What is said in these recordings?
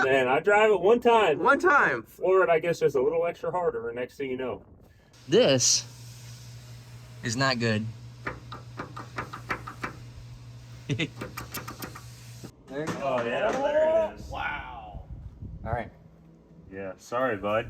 man, I drive it one time. One time. Floor it, I guess, just a little extra harder, and next thing you know. This is not good. There you go. Oh, yeah, there it is. Wow. All right. Yeah, sorry, bud.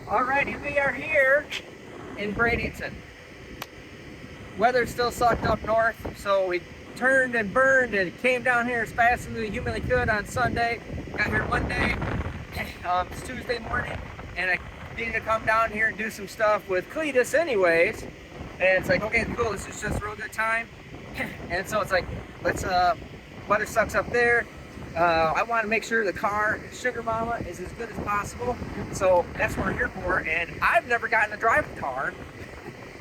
Alrighty, we are here in Brayton. Weather's still sucked up north, so we turned and burned and came down here as fast as we humanly could on Sunday. Got here Monday, it's Tuesday morning, and I needed to come down here and do some stuff with Cleetus anyways. And it's like, okay, cool, this is just a real good time. And so it's like, let's, weather sucks up there. I want to make sure the car, Sugar Mama, is as good as possible. So that's what we're here for. And I've never gotten to drive a car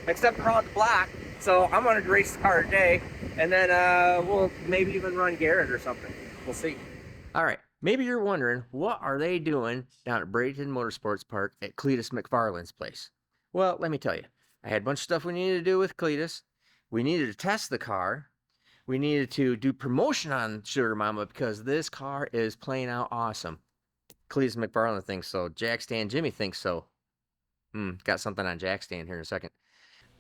except around the block. So I'm going to race the car today. And then we'll maybe even run Garrett or something. We'll see. All right. Maybe you're wondering, what are they doing down at Brayton Motorsports Park at Cleetus McFarland's place? Well, let me tell you. I had a bunch of stuff we needed to do with Cleetus. We needed to test the car. We needed to do promotion on Sugar Mama because this car is playing out awesome. Cleetus McFarland thinks so. Jack Stan Jimmy thinks so. Got something on Jack Stan here in a second.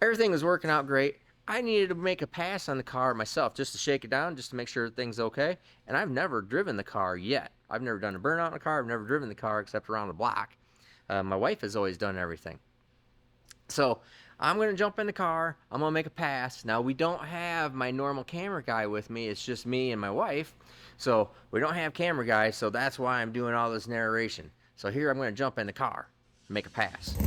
Everything was working out great. I needed to make a pass on the car myself just to shake it down, just to make sure everything's okay. And I've never driven the car yet. I've never done a burnout in a car. I've never driven the car except around the block. My wife has always done everything. So I'm going to jump in the car. I'm going to make a pass. Now, we don't have my normal camera guy with me. It's just me and my wife. So we don't have camera guy, so that's why I'm doing all this narration. So here I'm going to jump in the car and make a pass.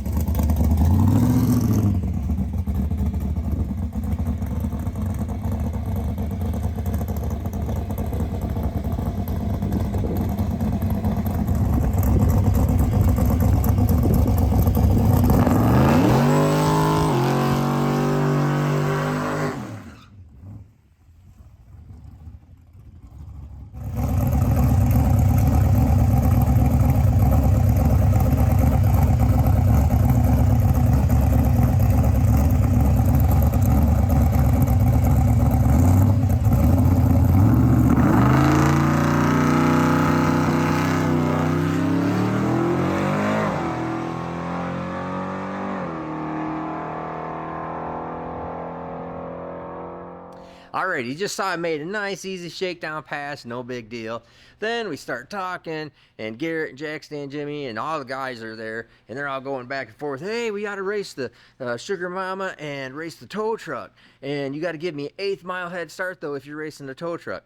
Alright, you just saw I made a nice, easy shakedown pass, no big deal. Then we start talking, and Garrett and Jack Stan Jimmy and all the guys are there, and they're all going back and forth. Hey, we got to race the Sugar Mama and race the tow truck. And you got to give me an 1/8 mile head start, though, if you're racing the tow truck.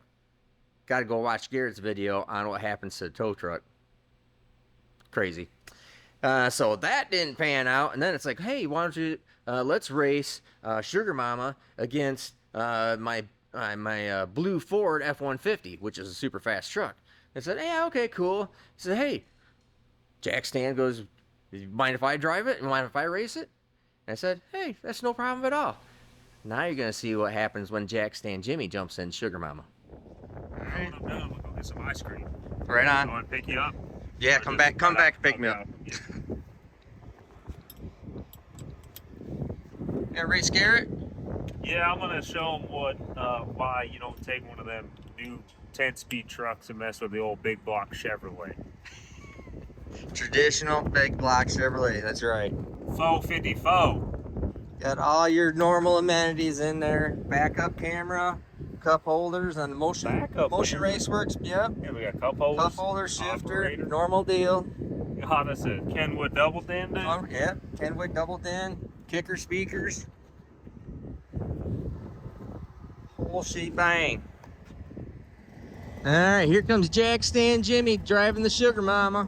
Got to go watch Garrett's video on what happens to the tow truck. Crazy. So that didn't pan out, and then it's like, hey, why don't you, let's race Sugar Mama against my blue Ford F-150, which is a super fast truck. I said, yeah, okay, cool. He said, hey, Jack Stan goes, mind if I drive it? Mind if I race it? And I said, hey, that's no problem at all. Now you're going to see what happens when Jack Stan Jimmy jumps in Sugar Mama. All right. I'm done. We'll go get some ice cream. Right on. I want to pick you up. Yeah, come back and pick me up. Yeah. Yeah, race Garrett? Yeah, I'm gonna show them why you don't take one of them new 10-speed trucks and mess with the old big block Chevrolet. Traditional big block Chevrolet, that's right. 454. Got all your normal amenities in there. Backup camera, cup holders on the motion race works. Yep. Yeah, we got cup holders. Cup holder, shifter, operator. normal deal. Oh, that's a Kenwood double din. Yep, Kenwood double din, kicker speakers. Whole shebang. Alright, here comes Jack Stan Jimmy driving the Sugar Mama.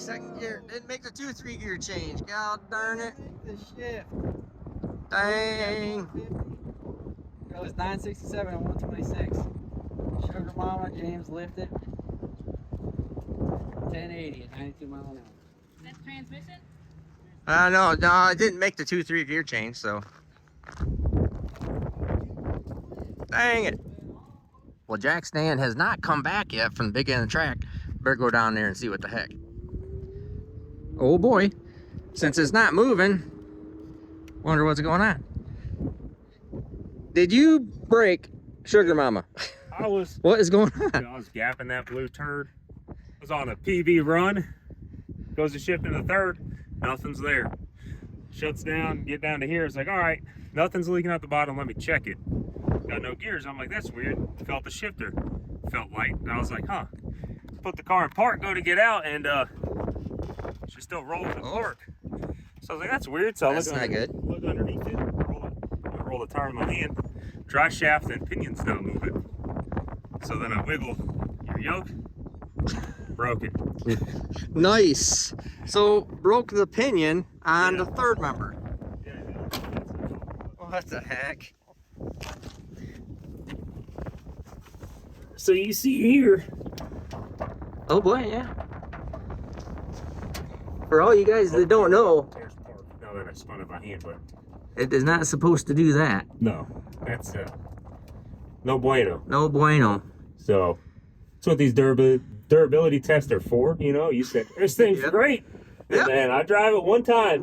second gear. Didn't make the 2-3 gear change. God darn it. The shift. Dang. It was 967 and 126. Sugar Mama, James lifted. 1080 at 92 miles an hour. That's transmission? No, I didn't make the 2-3 gear change, so. Dang it. Well, Jack Stan has not come back yet from the big end of the track. Better go down there and see what the heck. Oh boy. Since it's not moving, wonder what's going on. Did you break Sugar Mama? What is going on? I was gapping that blue turd. I was on a PB run. Goes to shift into third. Nothing's there. Shuts down, get down to here. It's like, all right, nothing's leaking out the bottom. Let me check it. Got no gears. I'm like, that's weird. Felt the shifter. Felt light. And I was like, huh. Put the car in park, go to get out, and she's still rolling in park. So I was like, that's weird. So I look underneath it, roll the tire in my hand. Dry shaft and pinion's not moving. So then I wiggle your yoke, broke it. Nice. So broke the pinion on the third member. Yeah. What the heck? So you see here. Oh boy, yeah. For all you guys that don't know, Now that I spun it by hand, but it is not supposed to do that. no, that's no bueno. No bueno. So that's what these durability tests are for. You know, you said this thing's great, and then I drive it one time.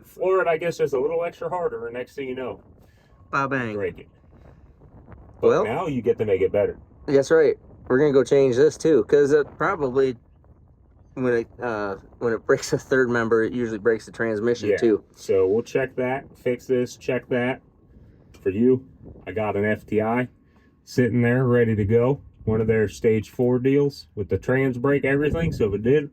Floor it, I guess, just a little extra harder, and next thing you know, Ba bang. break it. But Well, now you get to make it better. that's right. We're gonna go change this too, because it probably when it breaks the third member, it usually breaks the transmission too. So we'll check that, fix this, check that. For you, I got an FTI sitting there ready to go. One of their stage 4 deals with the trans brake, everything. So if it did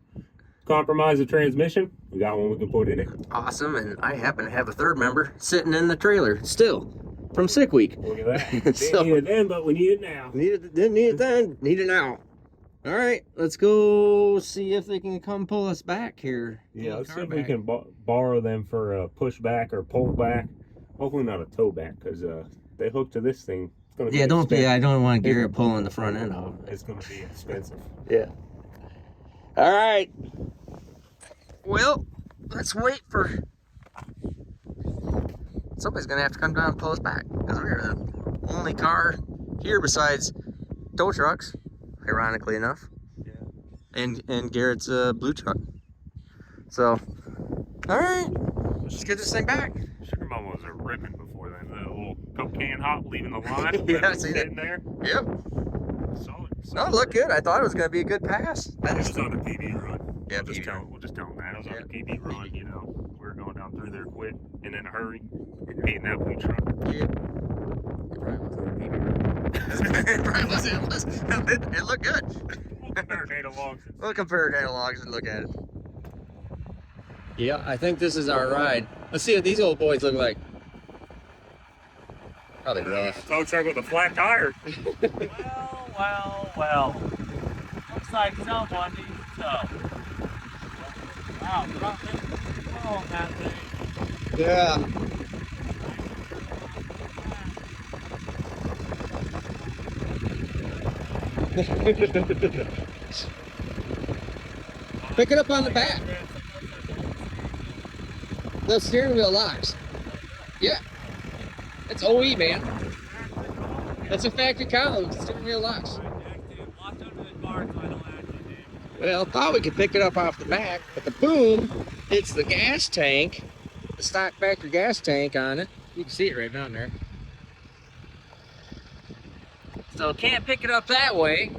compromise the transmission, we got one we can put in it. Awesome, and I happen to have a third member sitting in the trailer still from sick week. Look at that. Didn't need it then, but we need it now. Didn't need it then, need it now. All right, let's go see if they can come pull us back here. Yeah, let's see if we can borrow them for a push back or pull back. Hopefully not a tow back, because they hook to this thing. It's gonna be expensive. I don't want Garrett pulling the front end off. It's gonna be expensive. Yeah. All right. Well, let's wait for. Somebody's gonna have to come down and pull us back, because we're the only car here besides tow trucks, ironically enough. Yeah. And Garrett's blue truck. So, all right, let's get this thing back. Sugar Mama was a ripping before then. The little Coke can hop leaving the line. Yeah, I seen it. Sitting there. Yep. Solid. No, it looked good. I thought it was gonna be a good pass. I was on the PB run. Yeah, We'll just tell them that. I was on the PB run, you know. We were going down through there quick and in a hurry. Beating that blue truck. Yeah. It probably wasn't a PB run. It looked good. We'll compare data logs. We'll compare data logs and look at it. Yeah, I think this is our ride. Let's see what these old boys look like. Probably rough. Tow truck with a flat tire. Well. Looks like someone needs to tow. Wow, front lift on that thing. Yeah. Pick it up on the back. The steering wheel locks. Yeah. That's OE, man. That's a factory column. Steering wheel locks. Well, thought we could pick it up off the back, but the boom hits the gas tank, the stock factory gas tank on it. You can see it right down there. So can't pick it up that way.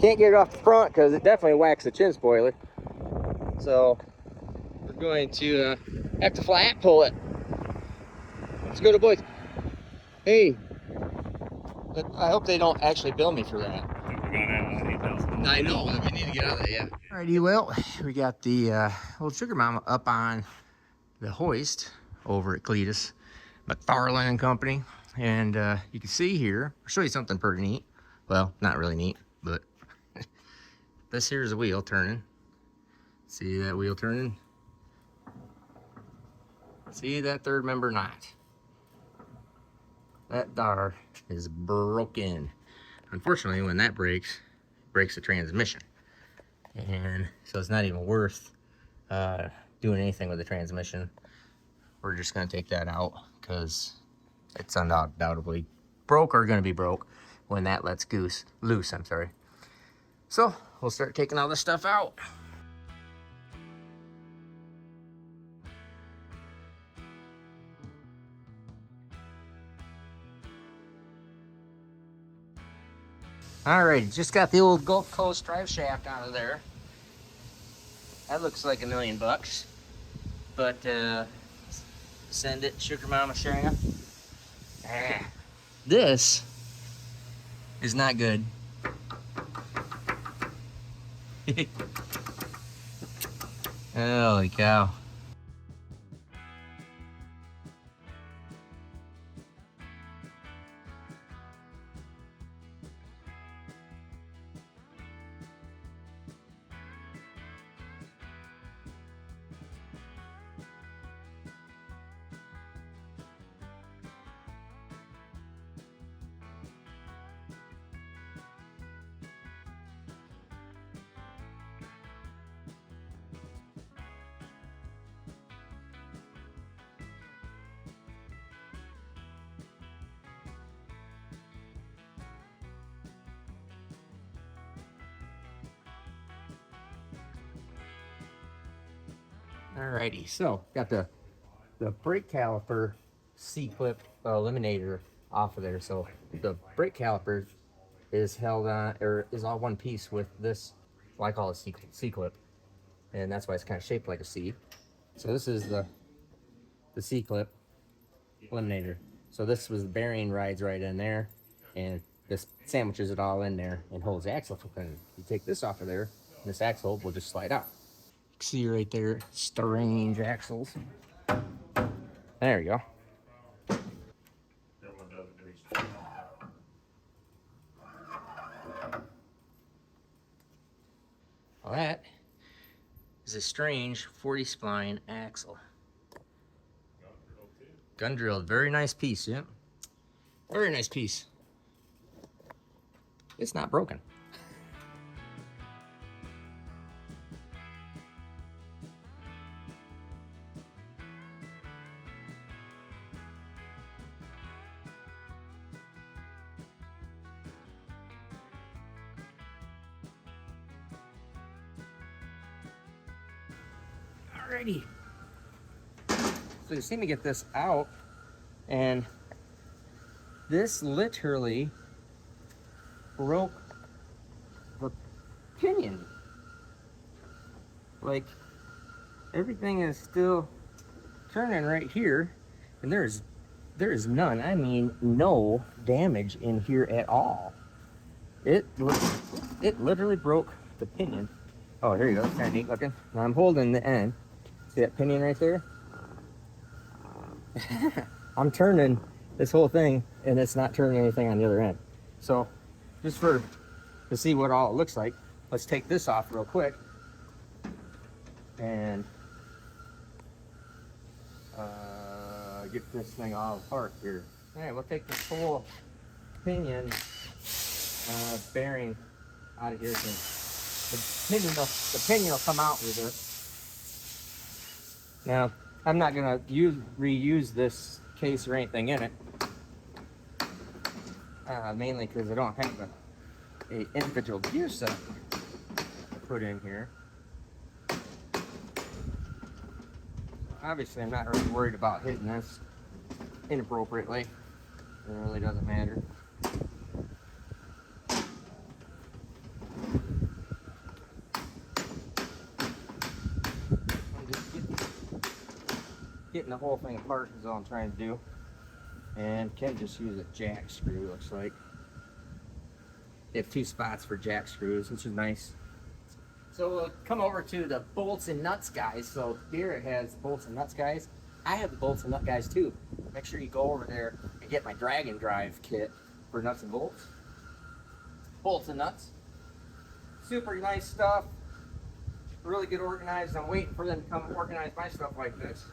Can't get it off the front because it definitely whacks the chin spoiler. So we're going to have to flat pull it. Let's go to boys. Hey, I hope they don't actually bill me for that. I know, we need to get out of there, yeah. Alrighty, well, we got the old Sugar Mama up on the hoist over at Cleetus, McFarlane and Company. And you can see here, I'll show you something pretty neat. Well, not really neat, but this here is a wheel turning. See that wheel turning? See that third member knot? That dar is broken. Unfortunately, when that breaks, it breaks the transmission. And so it's not even worth doing anything with the transmission. We're just gonna take that out because it's undoubtedly broke or gonna be broke when that lets loose, I'm sorry. So we'll start taking all this stuff out. Alright, just got the old Gulf Coast drive shaft out of there. That looks like $1 million bucks. But send it, Sugar Mama shaft. This is not good. Holy cow. Alrighty, so got the brake caliper C-clip eliminator off of there. So the brake caliper is held on, or is all one piece with this, well, I call it C-clip, and that's why it's kind of shaped like a C. So this is the C-clip eliminator. So this was the bearing rides right in there, and this sandwiches it all in there and holds the axle. And you take this off of there, and this axle will just slide out. See right there, strange axles. There you go. Well, that is a strange 40 spline axle. Gun drilled, very nice piece, yeah. Very nice piece. It's not broken. Alrighty. So you see me get this out, and this literally broke the pinion. Like, everything is still turning right here, and there is none, I mean no damage in here at all. It literally broke the pinion. Oh, here you go. It's kind of neat looking. Now I'm holding the end. See that pinion right there? I'm turning this whole thing, and it's not turning anything on the other end. So, just to see what all it looks like, let's take this off real quick. And get this thing all apart here. All right, we'll take this whole pinion bearing out of here. The pinion will come out with it. Now, I'm not gonna reuse this case or anything in it, mainly because I don't have a individual gear set to put in here. Obviously, I'm not really worried about hitting this inappropriately. It really doesn't matter. Getting the whole thing apart is all I'm trying to do, and can just use a jack screw. Looks like they have 2 spots for jack screws, which is nice. So we'll come over to the bolts and nuts guys. So here it has bolts and nuts guys. I have the bolts and nut guys too. Make sure you go over there and get my drag and drive kit for nuts and bolts. Bolts and nuts, super nice stuff. really get organized. I'm waiting for them to come organize my stuff like this.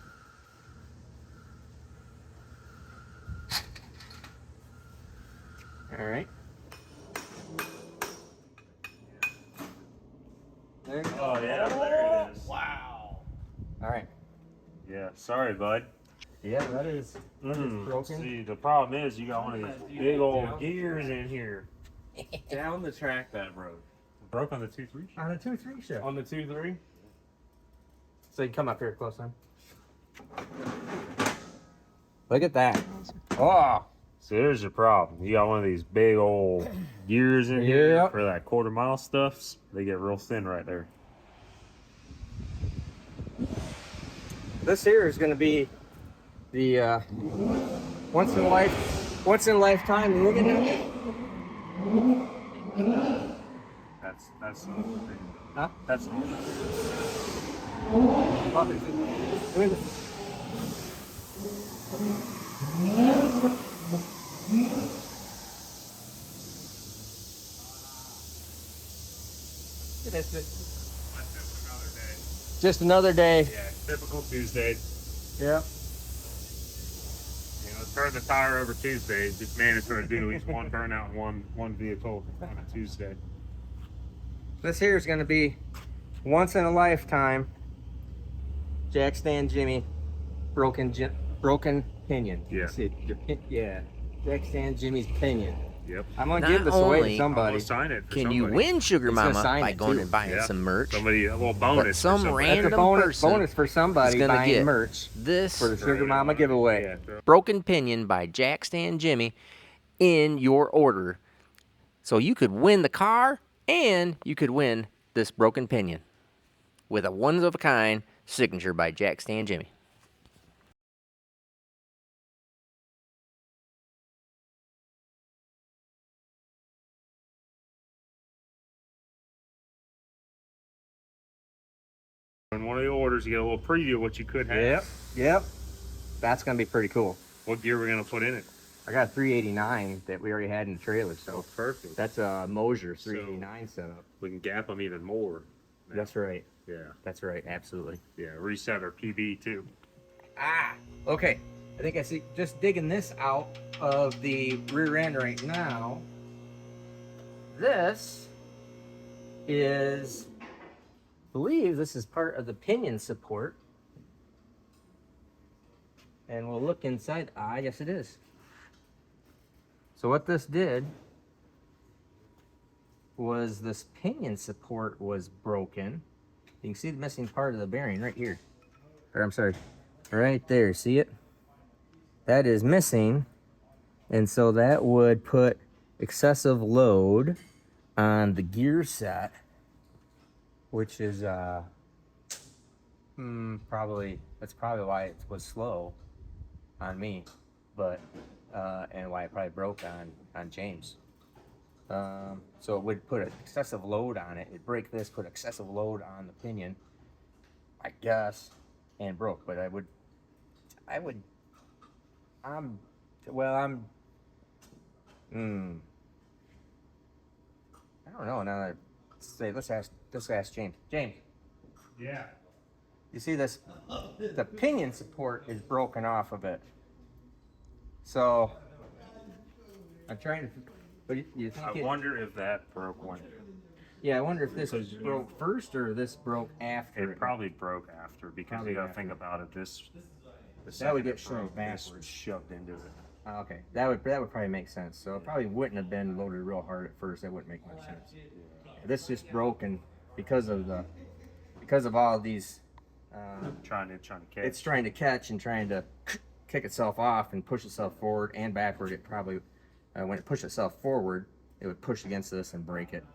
All right. There you go. Oh yeah, there it is. Wow. All right. Yeah, sorry, bud. Yeah, that is broken. See, the problem is you got one of these big old gears in here. Down the track that broke. Broke on the 2.3 On a 2.3 shift. On the 2.3? So you come up here close on. Look at that. Oh. So there's your problem. You got one of these big old gears in here Yep. for that quarter-mile stuffs. They get real thin right there. This here is going to be the once in a lifetime. Look at that. That's another thing. Huh? That's another Just another day. Yeah, typical Tuesday. Yeah. You know, turn the tire over Tuesday. This man is going to do at least one burnout in one vehicle on a Tuesday. This here is going to be once in a lifetime. Jack Stan Jimmy, broken pinion. Yeah. See, yeah. Jack Stan Jimmy's pinion. Yep. I'm gonna Not give this away to only somebody. I'll sign it for Can you somebody. win Sugar He's gonna Mama sign by it, going too. and buying Yeah. some merch? Somebody, a little bonus. But some for somebody. random That's a bonus, person bonus for somebody is gonna buying get merch This for the Sugar Mama giveaway. Yeah. Broken Pinion by Jack Stan Jimmy in your order. So you could win the car and you could win this Broken Pinion with a one-of-a-kind signature by Jack Stan Jimmy. In one of the orders, you get a little preview of what you could have. Yep. That's gonna be pretty cool. What gear we're going to put in it. I got a 389 that we already had in the trailer, so Oh, perfect. that's a Mosier 389 setup. We can gap them even more. now. That's right. Yeah. That's right. Absolutely. Yeah. Reset our PB too. Okay. I think I see. Just digging this out of the rear end right now. This is, I believe this is part of the pinion support. And we'll look inside. Yes, it is. So what this did was this pinion support was broken. You can see the missing part of the bearing right here. Or I'm sorry, right there. See it? That is missing. And so that would put excessive load on the gear set, which is that's probably why it was slow on me, but and why it probably broke on James. So it would put an excessive load on it. It'd break this, put excessive load on the pinion, I guess, and broke. But I don't know. Now that let's ask James. James, Yeah. you see this? The pinion support is broken off of it. So I'm trying to. But you think I wonder if that broke when. Yeah, I wonder if this broke first or this broke after. It probably broke after because Probably you got to after. think about it. The That second would get it shoved broke, this backwards. was shoved into it. Okay, that would probably make sense. So it probably wouldn't have been loaded real hard at first. That wouldn't make much sense. This just broken because of all these. Trying to catch. It's trying to catch and trying to kick itself off and push itself forward and backward. It probably when it pushed itself forward, it would push against this and break it.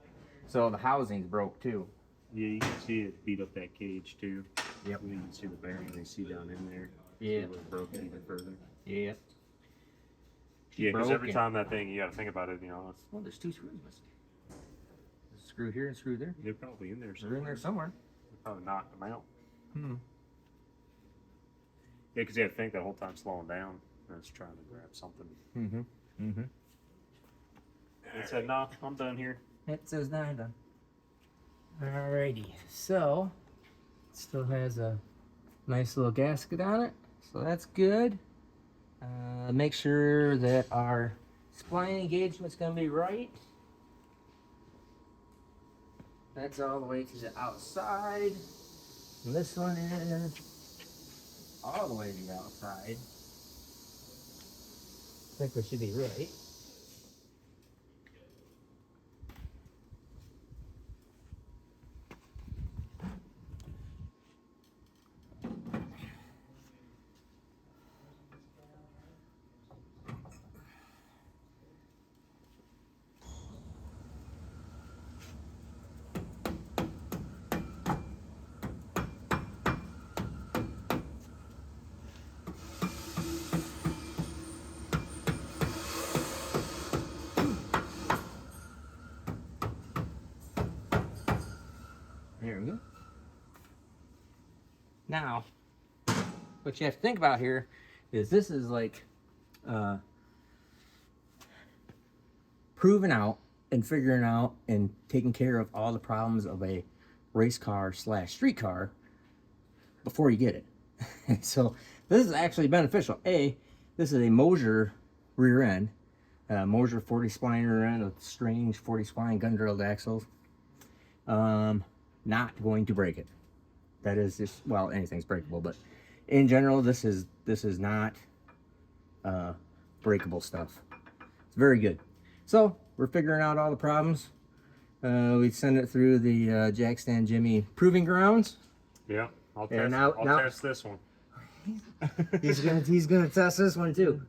So the housing's broke too. Yeah, you can see it beat up that cage too. Yep. You can see the bearing they see down in there. Yeah. It was broken even further. Yeah. Yeah, because every broken. time that thing, you got to think about it. You know, it's, Well, there's two screws missing. There's a screw here and a screw there. they're probably in there. They're in there somewhere. They probably knocked them out. Hmm. Yeah, because you have to think the whole time slowing down. And it's trying to grab something. Mm-hmm. Mm-hmm. It said, "No, I'm done here." It says 9 done. Alrighty. So Still has a nice little gasket on it, so that's good. Make sure that our spline engagement's going to be right. That's all the way to the outside. And this one is all the way to the outside. I think we should be right. There we go. Now, what you have to think about here is this is like proving out and figuring out and taking care of all the problems of a race car / street car before you get it. So this is actually beneficial. This is a Mosier rear end, Mosier 40 spline rear end with strange 40 spline gun drilled axles. Not going to break it. That is just, well, anything's breakable, but in general, this is not breakable stuff. It's very good. So we're figuring out all the problems. We send it through the Jack Stand Jimmy proving grounds. Yeah, I'll test this one. he's gonna test this one too.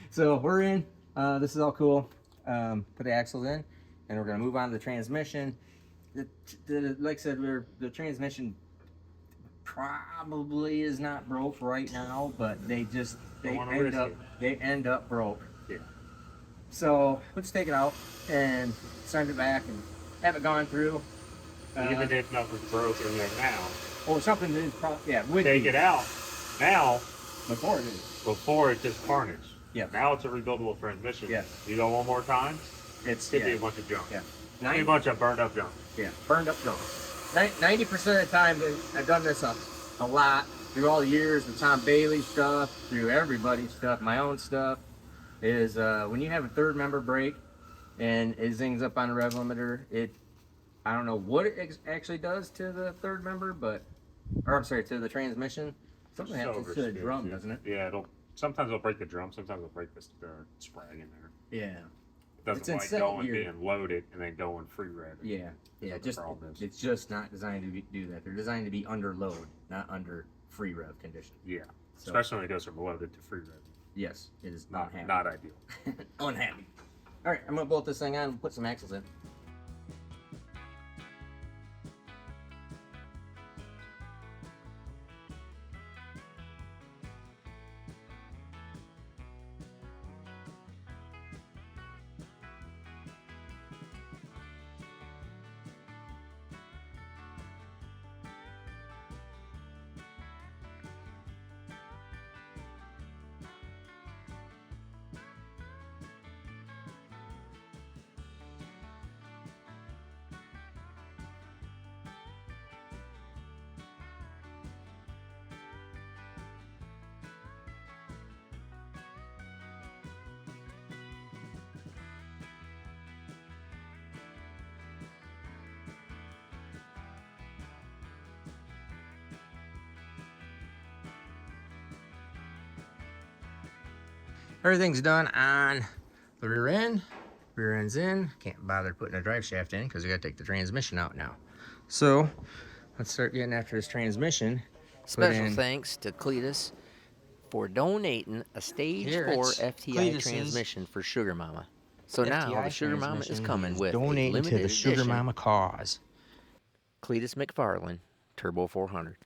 So we're in. This is all cool. Put the axles in, and we're gonna move on to the transmission. Like I said, the transmission probably is not broke right now, but they end up broke. Yeah. So let's take it out and send it back and have it gone through. Even if nothing's broken there now. Or something is Take it out now before it is. before it just carnage. Yeah. Now it's a rebuildable transmission. Yeah. You go one more time, It's could be a bunch of junk. Yeah. Could be a bunch of burned up junk. Yeah, burned up junk. 90% of the time, I've done this a lot through all the years, the Tom Bailey stuff, through everybody's stuff, my own stuff, is when you have a third member break and it zings up on the rev limiter, I don't know what it actually does to the third member, to the transmission. Something happens to the drum, doesn't it? Yeah, sometimes it'll break the drum, sometimes it'll break the sprag in there. Yeah. It doesn't like going being loaded and then going free rev. Yeah, it's just not designed to do that. They're designed to be under load, not under free rev condition. Yeah, So, especially when it goes from loaded to free rev. yes, it is Not ideal. unhappy. All right, I'm gonna bolt this thing on and put some axles in. Everything's done on the rear end. Rear end's in. Can't bother putting a drive shaft in because we gotta take the transmission out now. So let's start getting after this transmission. Special thanks to Cleetus for donating a Stage 4 FTI transmission for Sugar Mama. So now the Sugar Mama is coming with a limited to the Sugar edition Mama cause. Cleetus McFarlane Turbo 400.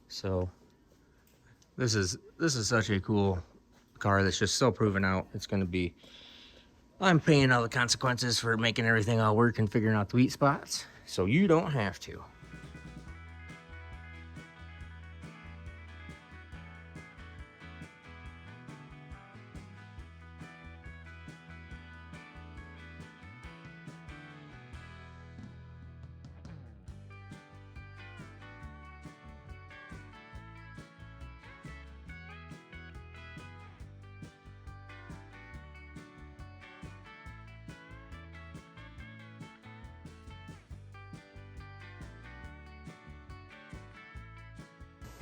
So this is such a cool car that's just so proven out. It's going to be, I'm paying all the consequences for making everything all work and figuring out the weak spots, so you don't have to.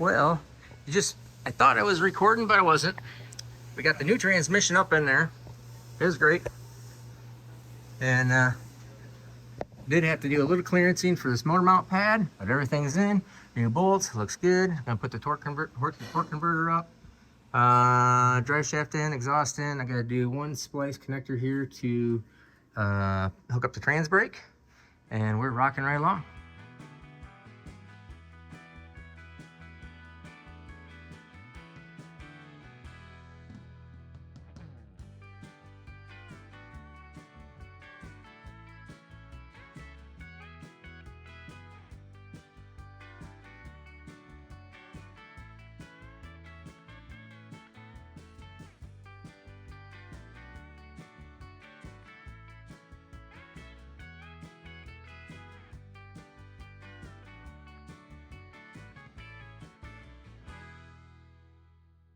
Well, I thought I was recording, but I wasn't. We got the new transmission up in there. It was great. And did have to do a little clearancing for this motor mount pad, but everything's in. New bolts, looks good. I'm gonna put the torque converter up. Drive shaft in, exhaust in. I gotta do one splice connector here to hook up the trans brake, and we're rocking right along.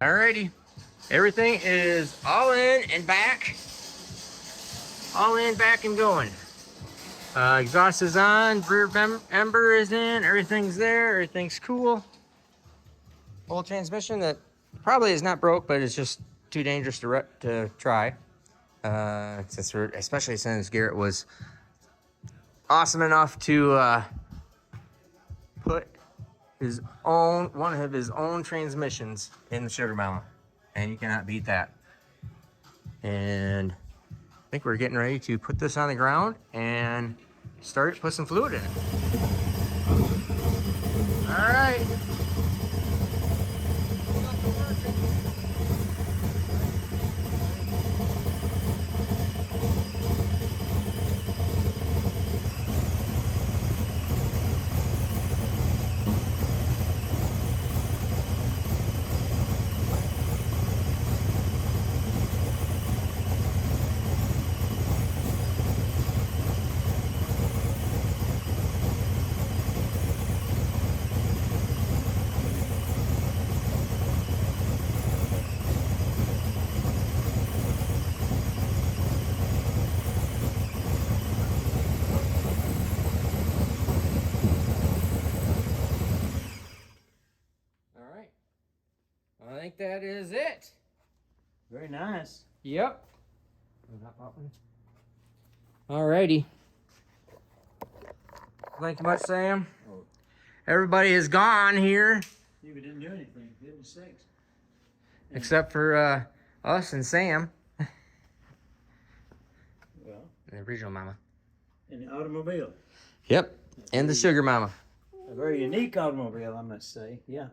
Alrighty, everything is all in and back. All in, back, and going. Exhaust is on, rear ember is in, everything's there, everything's cool. Old transmission that probably is not broke, but it's just too dangerous to try. Especially since Garrett was awesome enough to put one of his own transmissions in the Sugar Mama, and you cannot beat that. And I think we're getting ready to put this on the ground and put some fluid in it. All right. I think that is it. Very nice. Yep. Alrighty. Thank you much, Sam. Everybody is gone here. We didn't do anything. It was 6. Except for us and Sam. Well, And the original Mama. in the automobile. Yep. And the Sugar Mama. A very unique automobile, I must say. Yeah.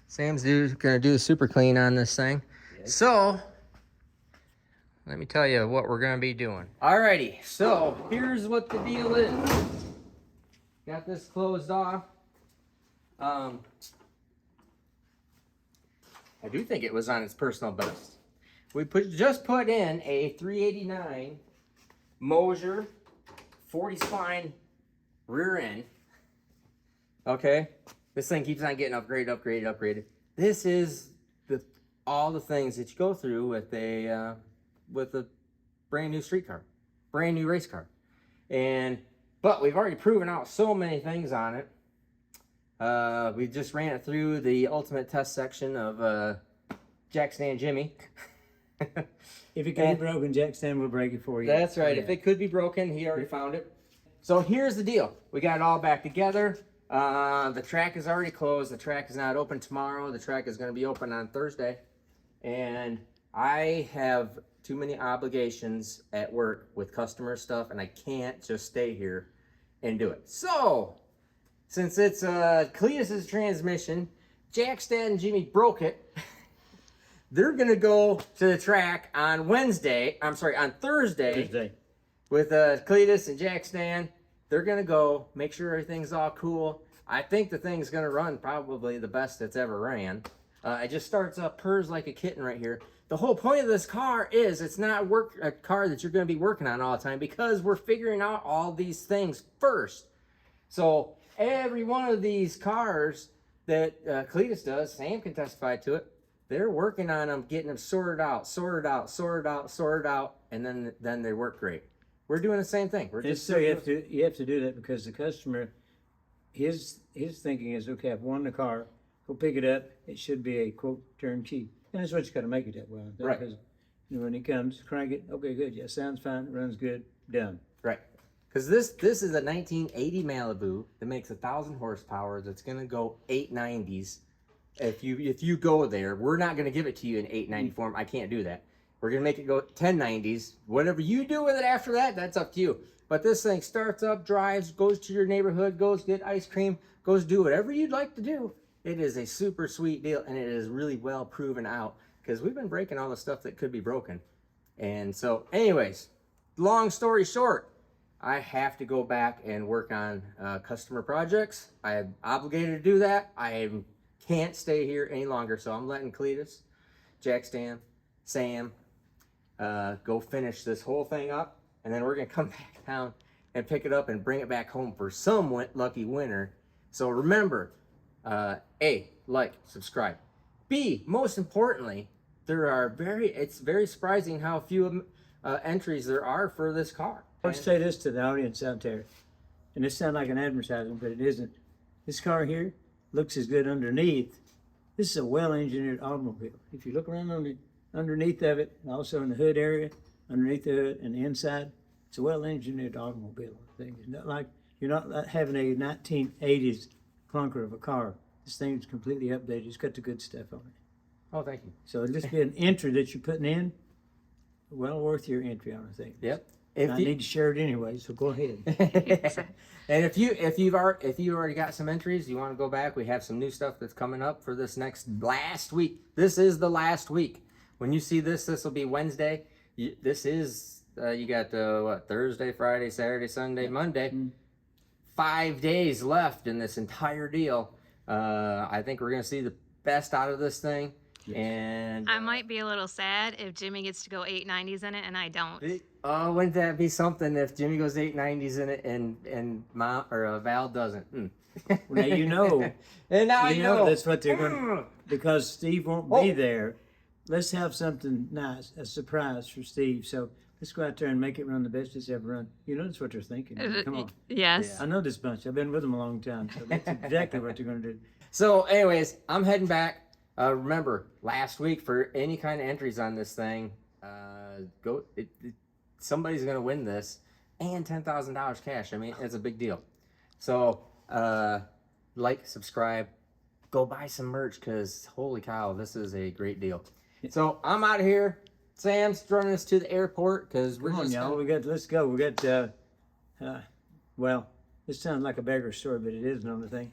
Sam's gonna do the super clean on this thing. Yes. So, let me tell you what we're gonna be doing. Alrighty, so here's what the deal is. Got this closed off. I do think it was on its personal best. We just put in a 389 Mosier 40 spine rear end. Okay. This thing keeps on getting upgraded. This is all the things that you go through with a brand new street car, brand new race car, but we've already proven out so many things on it. We just ran it through the ultimate test section of Jack Stand Jimmy. If it can be broken, Jack Stand will break it for you. That's right. Yeah. If it could be broken, he already found it. So here's the deal. We got it all back together. The track is already closed. The track is not open tomorrow. The track is going to be open on Thursday. And I have too many obligations at work with customer stuff, and I can't just stay here and do it. So, since it's Cleetus' transmission, Jack, Stan, and Jimmy broke it. They're going to go to the track on Thursday. With Cleetus and Jack Stan. They're going to go, make sure everything's all cool. I think the thing's going to run probably the best it's ever ran. It just starts up, purrs like a kitten right here. The whole point of this car is it's not a car that you're going to be working on all the time, because we're figuring out all these things first. So every one of these cars that Cleetus does, Sam can testify to it, they're working on them, getting them sorted out, and then they work great. We're doing the same thing. So you have to do that because the customer, his thinking is, okay, I've won the car, go pick it up. It should be a quote turnkey. And that's what you got to make it that way. I think, Right. Because when it comes, crank it. Okay, good. Yeah, sounds fine. Runs good. Done. Right. Because this is a 1980 Malibu that makes 1,000 horsepower. That's gonna go 890s. If you go there, we're not gonna give it to you in 890 form. I can't do that. We're gonna make it go 1090s. Whatever you do with it after that, that's up to you. But this thing starts up, drives, goes to your neighborhood, goes get ice cream, goes do whatever you'd like to do. It is a super sweet deal, and it is really well proven out because we've been breaking all the stuff that could be broken. And so, anyways, long story short, I have to go back and work on customer projects. I am obligated to do that. Can't stay here any longer, so I'm letting Cleetus, Jackstand, Sam, go finish this whole thing up, and then we're gonna come back down and pick it up and bring it back home for some lucky winner. So remember, A, like, subscribe. B, most importantly, it's very surprising how few entries there are for this car. Let's say this to the audience out there, and this sounds like an advertisement, but it isn't. This car here looks as good underneath. This is a well-engineered automobile. If you look around on the underneath of it, and also in the hood area, underneath the hood and the inside, it's a well-engineered automobile. It's not like you're not having a 1980s clunker of a car. This thing's completely updated. It's got the good stuff on it. Oh, thank you. So it'll just be an entry that you're putting in, well worth your entry on the thing. Yep. I need to share it anyway, so go ahead. And if you've already got some entries, you want to go back, we have some new stuff that's coming up for this last week. This is the last week. When you see this will be Wednesday. You got Thursday, Friday, Saturday, Sunday, Monday. 5 days left in this entire deal. I think we're gonna see the best out of this thing. Yes. And I might be a little sad if Jimmy gets to go 890s in it and I don't. Oh, wouldn't that be something if Jimmy goes 890s in it and Val doesn't? Well, now you know. And now you know that's what they're going. Because Steve won't be there. Let's have something nice, a surprise for Steve. So let's go out there and make it run the best it's ever run. You know that's what they're thinking. Come on. Yes. I know this bunch. I've been with them a long time, so that's exactly what they're going to do. So, anyways, I'm heading back. Remember, last week for any kind of entries on this thing, somebody's gonna win this and $10,000 cash. I mean, it's a big deal. So, like, subscribe, go buy some merch because holy cow, this is a great deal. So I'm out of here. Sam's running us to the airport because we're just. Y'all. Let's go. We got. Well, this sounds like a beggar's story, but it isn't on the thing.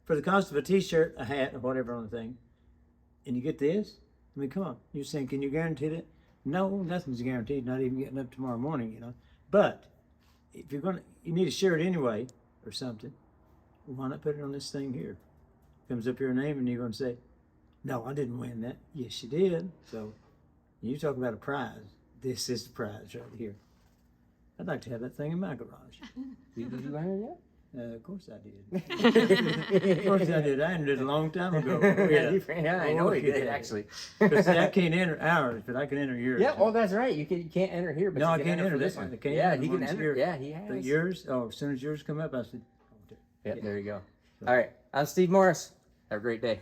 For the cost of a T-shirt, a hat, or whatever on the thing. And you get this? I mean, come on. You're saying, can you guarantee it? No, nothing's guaranteed, not even getting up tomorrow morning, But if you need to share it anyway or something, why not put it on this thing here? Comes up your name and you're going to say, no, I didn't win that. Yes, you did. So you talk about a prize. This is the prize right here. I'd like to have that thing in my garage. Did you enter yet? Of course I did. Of course I did. I entered it a long time ago. Yeah, I know he did actually. Because I can't enter ours, but I can enter yours. Yeah, oh, that's right. You can't enter here, but no, you I can can't enter this this one. Yeah, he can enter. Yeah, he has. But yours? Oh, as soon as yours come up, I said, Yep, there you go. All right, I'm Steve Morris. Have a great day.